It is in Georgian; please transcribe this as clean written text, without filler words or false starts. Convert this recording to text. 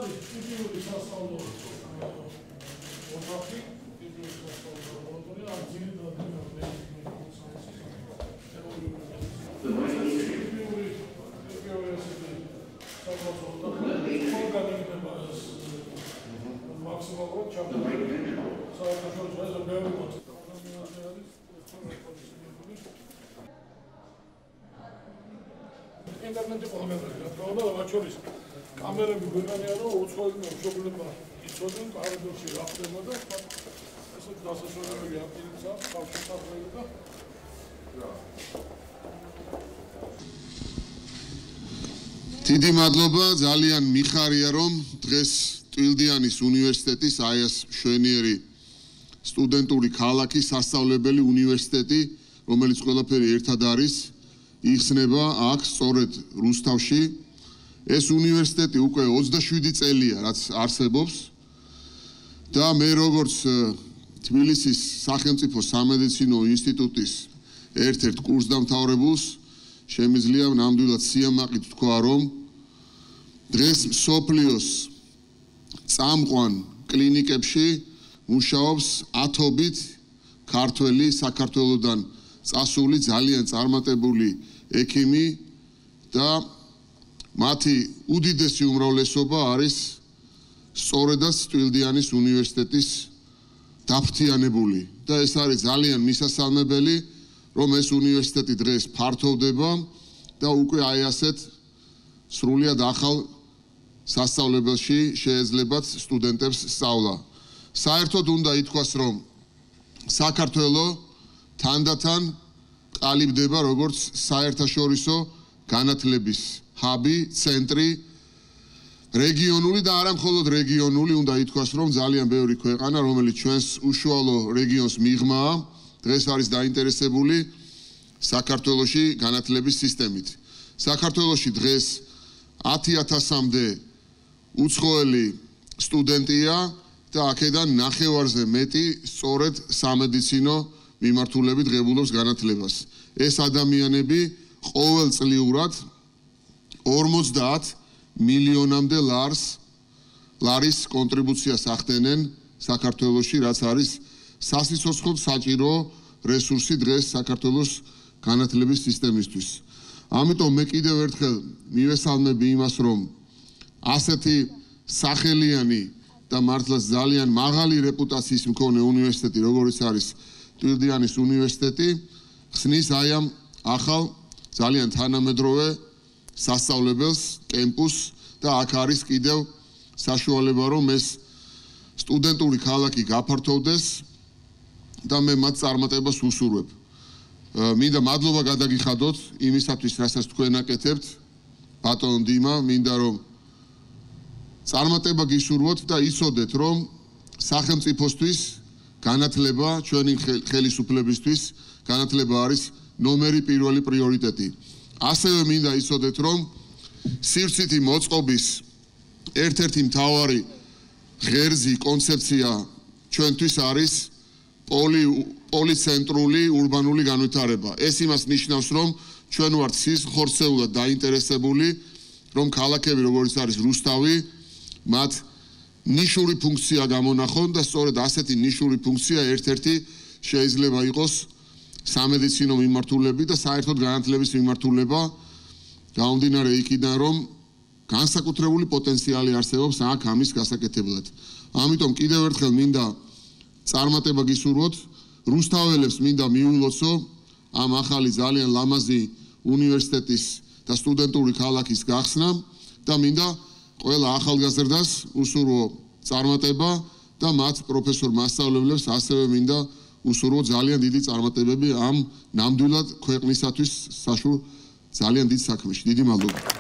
არის ტიპიური სასწავლო ოთახი, ტიპური სასწავლო ლაბორატორია, ამ ძირითადად მაქსიმალურად ჩამოყალიბდა საერთაშორისო ეს ბევრი ინტერნეტი ყველგანაა, თქო, მათ შორის კამერები გვეყანია, რომ უცხოელმა მშობლებმა იცოდნენ კარიბოში რა ხდება და ესეც დასასრულებელი აქტივიც აქვს, თავშესაფრები და დიდი მადლობა, ძალიან მიხარია, რომ დღეს ტვილდიანის უნივერსიტეტის აი ეს მშვენიერი სტუდენტური ქალაქი, სასწავლებელი უნივერსიტეტი, რომელიც ყველაფერი ერთად არის, იხსნება აქ სწორედ რუსთავში. ეს უნივერსიტეტი უკვე 27 წელია, რაც არსებობს და მე როგორც თბილისის სახელმწიფო სამედიცინო ინსტიტუტის ერთ-ერთ კურსდამთავრებულს შემიძლია ნამდვილად სიამაყით თქვა, რომ დღეს მსოფლიოს წამყვან კლინიკებში მუშაობს 10-ობით ქართველი საქართველოდან წასული ძალიან წარმატებული ექიმი და მათი უდიდესი უმრავლესობა არის სწორედაც ტვილდიანის უნივერსიტეტის დაფრთიანებული და ეს არის ძალიან მისასალმებელი, რომ ეს უნივერსიტეტი დღეს ფართოვდება და უკვე აი ასეთ სრულიად ახალ სასწავლებელში შეეძლებათ სტუდენტებს სწავლა. საერთოდ უნდა ითქვას, რომ საქართველო თანდათან ყალიბდება როგორც საერთაშორისო განათლების ჰაბი, ცენტრი, რეგიონული და არა მხოლოდ რეგიონული, უნდა ითქვას, რომ ძალიან ბევრი ქვეყანა, რომელიც ჩვენს უშუალო რეგიონს მიღმაა, დღეს არის დაინტერესებული საქართველოში განათლების სისტემით. საქართველოში დღეს 10,000-მდე უცხოელი სტუდენტია და აქედან ნახევარზე მეტი სწორედ სამედიცინო მიმართულებით ღებულობს განათლებას. ეს ადამიანები ყოველწლიურად 50 მილიონამდე ლარის კონტრიბუციას ახდენენ საქართველოში, რაც არის სასიცოცხლოდ საჭირო რესურსი დღეს საქართველოს განათლების სისტემისთვის. ამიტომ მე კიდევ ერთხელ მივესალმები იმას, რომ ასეთი სახელიანი და მართლაც ძალიან მაღალი რეპუტაციის მქონე უნივერსიტეტი, როგორც არის ტვილდიანის უნივერსიტეტი, ხსნის აი ამ ახალ ძალიან თანამედროვე სასწავლებელს, კემპუსს და აქ არის კიდევ საშუალება, რომ ეს სტუდენტური ქალაქი გაფართოვდეს და მე მათ წარმატებას უსურვებ. მინდა მადლობა გადაგიხადოთ იმისათვის, რასაც თქვენ აკეთებთ, ბატონ დიმა, მინდა რომ წარმატება გისურვოთ და იცოდეთ, რომ სახელმწიფოსთვის განათლება, ჩვენი ხელისუფლებისთვის განათლება არის ნომერი პირველი პრიორიტეტი. ასევე მინდა იცოდეთ, რომ სივრცითი მოწყობის ერთ-ერთი მთავარი ღერძი, კონცეფცია ჩვენთვის არის პოლიცენტრული ურბანული განვითარება. ეს იმას ნიშნავს, რომ ჩვენ ვართ სიხორცეულად დაინტერესებული, რომ ქალაქები, როგორც არის რუსთავი, მათ ნიშური ფუნქცია გამონახონ და სწორედ ასეთი ნიშური ფუნქცია ერთ-ერთი შეიძლება იყოს სამედიცინო მიმართულები და საერთოდ განათლების მიმართულება, გამომდინარე იქიდან, რომ განსაკუთრებული პოტენციალი არსებობს აქ ამის გასაკეთებლად. ამიტომ კიდევ ერთხელ მინდა წარმატება გისურვოთ, რუსთაველებს მინდა მიულოცო ამ ახალი ძალიან ლამაზი უნივერსიტეტის და სტუდენტური ქალაქის გახსნა და მინდა ყველა ახალგაზრდას უსურვო წარმატება და მათ პროფესორ მასწავლებლებს ასევე მინდა უსურვო ძალიან დიდი წარმატებები ამ ნამდვილად ქვეყნისათვის საშუალო ძალიან დიდ საქმეში. დიდი მადლობა.